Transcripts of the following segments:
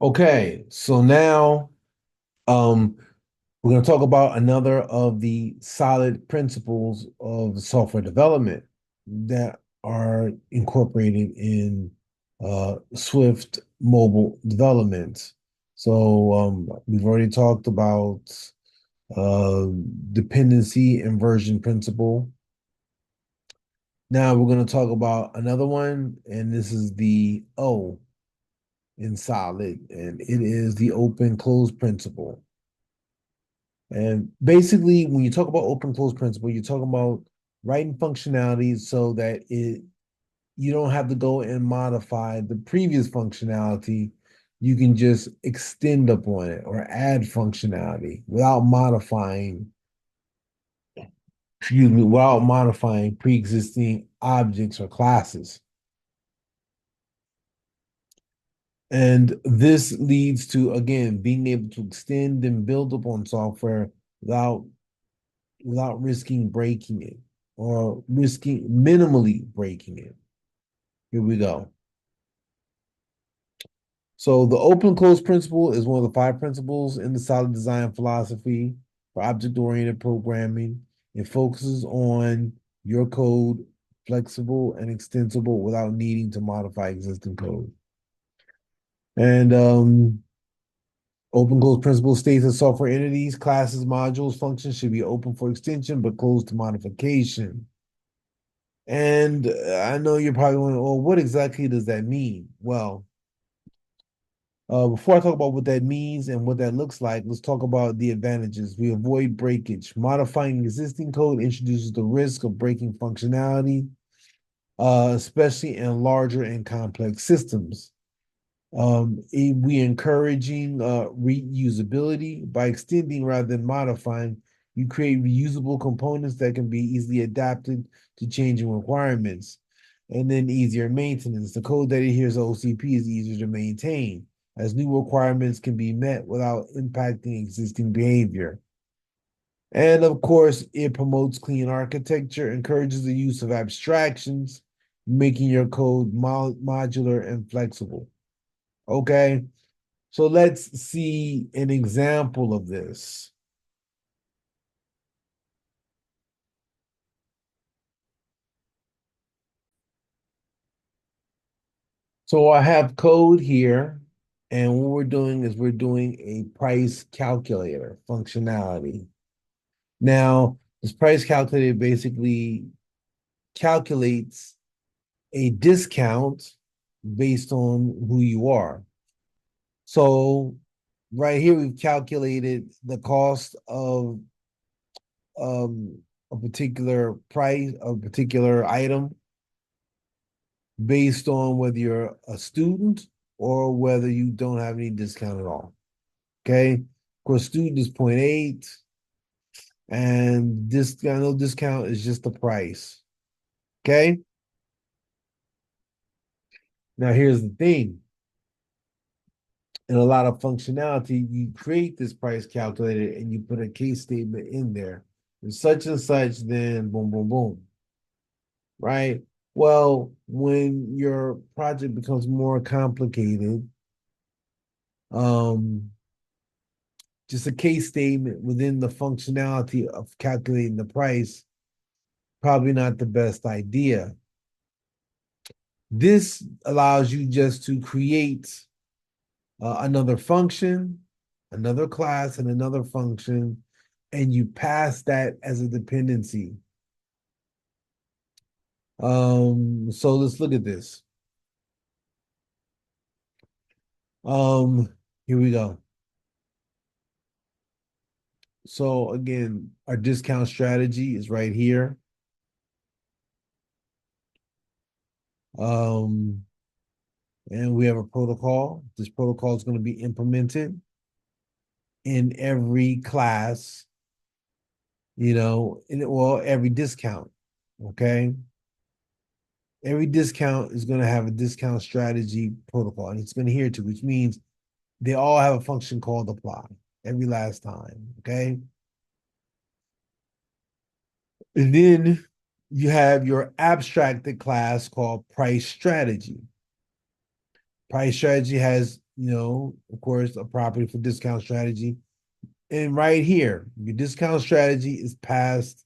Okay, so now um, we're going to talk about another of the solid principles of software development that are incorporated in Swift mobile development. So we've already talked about uh, dependency inversion principle. Now we're going to talk about another one, and this is the O in solid, and it is the open close principle. And basically, when you talk about open close principle, you're talking about writing functionality so that you don't have to go and modify the previous functionality. You can just extend upon it or add functionality without modifying, excuse me, without modifying pre-existing objects or classes. And this leads to, again, being able to extend and build upon software without risking breaking it or risking minimally breaking it. Here we go. So the open close principle is one of the five principles in the solid design philosophy for object-oriented programming. It focuses on your code flexible and extensible without needing to modify existing code. And open close principle states that software entities, classes, modules, functions should be open for extension but closed to modification. And I know you're probably wondering, well, what exactly does that mean? Well, before I talk about what that means and what that looks like, let's talk about the advantages. We avoid breakage. Modifying existing code introduces the risk of breaking functionality, especially in larger and complex systems. We encouraging reusability by extending rather than modifying. You create reusable components that can be easily adapted to changing requirements, and then easier maintenance. The code that adheres to OCP is easier to maintain, as new requirements can be met without impacting existing behavior. And of course, it promotes clean architecture, encourages the use of abstractions, making your code modular and flexible. Okay, so let's see an example of this. So I have code here, and what we're doing is we're doing a price calculator functionality. Now, this price calculator basically calculates a discount based on who you are. So right here, we've calculated the cost of um, a particular price, a particular item based on whether you're a student or whether you don't have any discount at all. Okay. Of course, student is 0.8, and this no discount is just the price. Okay. Now, here's the thing. In a lot of functionality, you create this price calculator and you put a case statement in there. And such, then boom, boom, boom. Right? Well, when your project becomes more complicated, um, just a case statement within the functionality of calculating the price, probably not the best idea. This allows you just to create another function, another class, and another function, and you pass that as a dependency. So let's look at this. Um, Here we go. So again, our discount strategy is right here. Um, and we have a protocol. This protocol is going to be implemented in every class, every discount. Okay. Every discount is going to have a discount strategy protocol, and it's going to adhere to, which means they all have a function called apply every last time. Okay. And then you have your abstracted class called price strategy. Price strategy has of course, a property for discount strategy. And right here, your discount strategy is passed,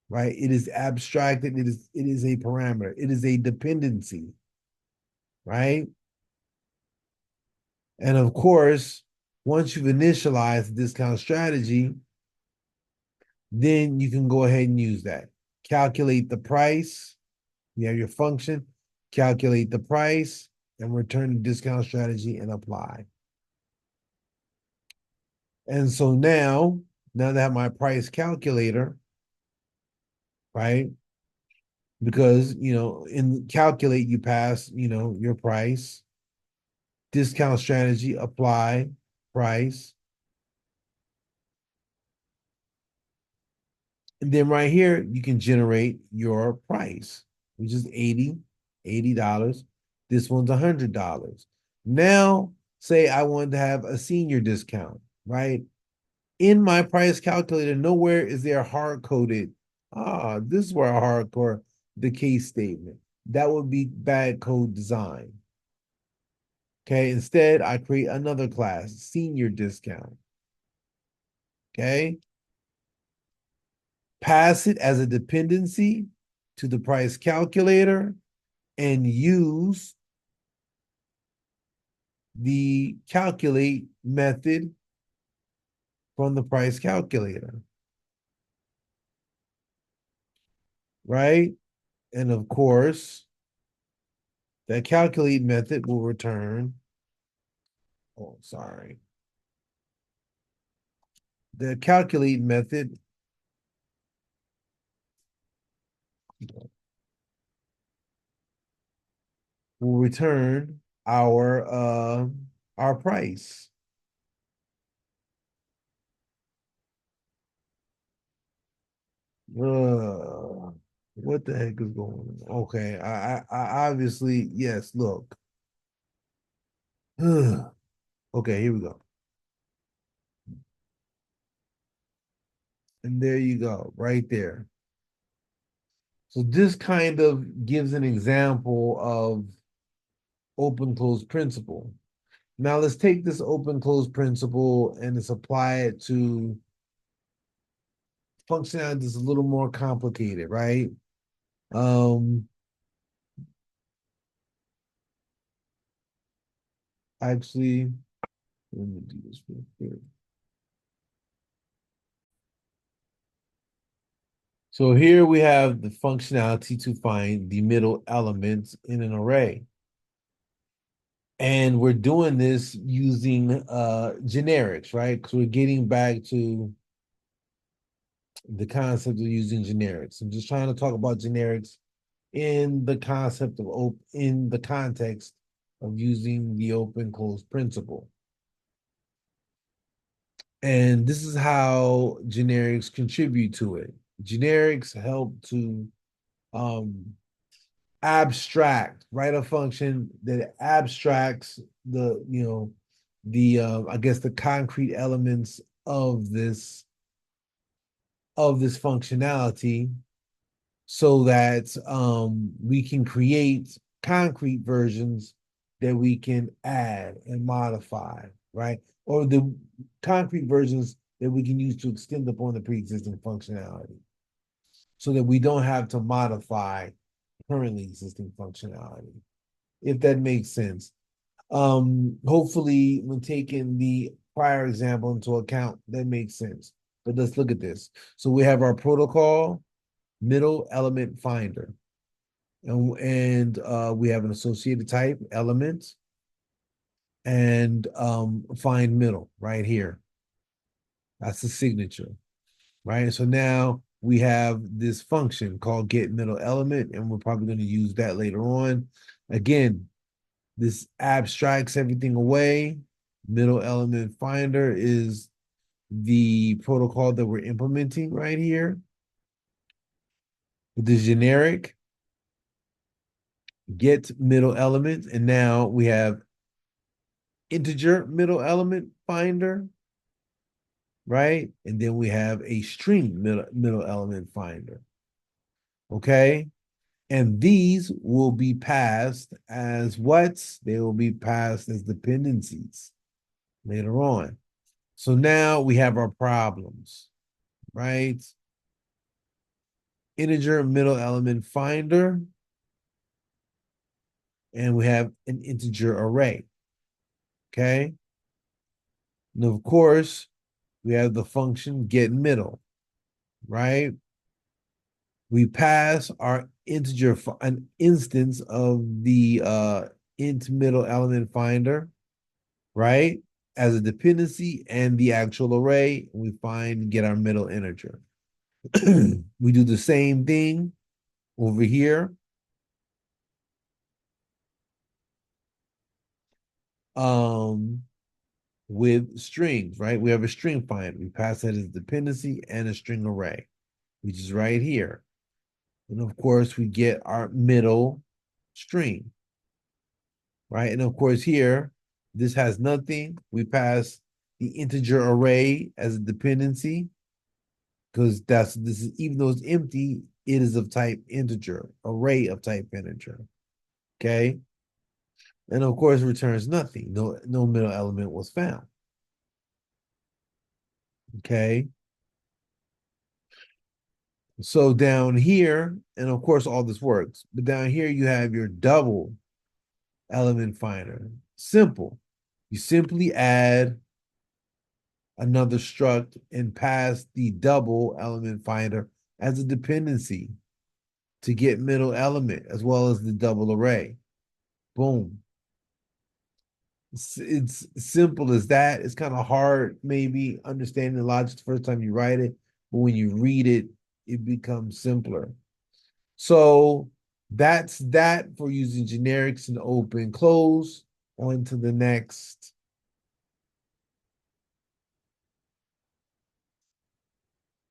right? It is abstracted. It is a parameter. It is a dependency, right? And of course, once you've initialized the discount strategy, then you can go ahead and use that. Calculate the price. You have your function, calculate the price, and return the discount strategy and apply. And so now that I have my price calculator, right? Because in calculate you pass, your price, discount strategy, apply, price. And then right here, you can generate your price, which is $80. This one's $100. Now, say I wanted to have a senior discount, right? In my price calculator, nowhere is there hard coded. This is where I hardcore the case statement. That would be bad code design. Okay, instead, I create another class, senior discount. Okay, pass it as a dependency to the price calculator and use the calculate method from the price calculator, right? And of course, that calculate method will return, oh, sorry. The calculate method will return our price. What the heck is going on? Okay, I obviously, yes, look. Okay, here we go. And there you go, right there. So this kind of gives an example of open close principle. Now let's take this open close principle and let's apply it to functionality that's a little more complicated, right? Um, actually, let me do this real quick. So here we have the functionality to find the middle elements in an array. And we're doing this using generics, right? Because we're getting back to the concept of using generics. I'm just trying to talk about generics in the concept of in the context of using the open close principle. And this is how generics contribute to it. Generics help to um, abstract, write a function that abstracts the I guess the concrete elements of this functionality so that we can create concrete versions that we can add and modify, right? Or the concrete versions that we can use to extend upon the pre-existing functionality so that we don't have to modify currently existing functionality, if that makes sense. Hopefully, when taking the prior example into account, that makes sense. But let's look at this. So we have our protocol, middle element finder. And we have an associated type, element, and find middle right here. That's the signature, right? So now we have this function called get middle element, and we're probably going to use that later on. Again, this abstracts everything away. Middle element finder is the protocol that we're implementing right here. With the generic get middle element, and now we have integer middle element finder, right? And then we have a string middle element finder. Okay. And these will be passed as what? They will be passed as dependencies later on. So now we have our problems, right? Integer middle element finder, and we have an integer array, okay? And of course, we have the function get middle, right? We pass our integer, an instance of the int middle element finder, right? As a dependency and the actual array, we find get our middle integer. We do the same thing over here. Um, with strings, right? We have a string finder. We pass that as dependency and a string array, which is right here. And of course, we get our middle string, right? And of course, here, this has nothing. We pass the integer array as a dependency because this is even though it's empty, it is of type integer, array of type integer. Okay. And of course, returns nothing. No middle element was found. Okay. So down here, and of course, all this works, but down here you have your double element finder. Simple. You simply add another struct and pass the double element finder as a dependency to get middle element as well as the double array. Boom. It's simple as that. It's kind of hard, maybe understanding the logic the first time you write it, but when you read it, it becomes simpler. So that's that for using generics and open close. On to the next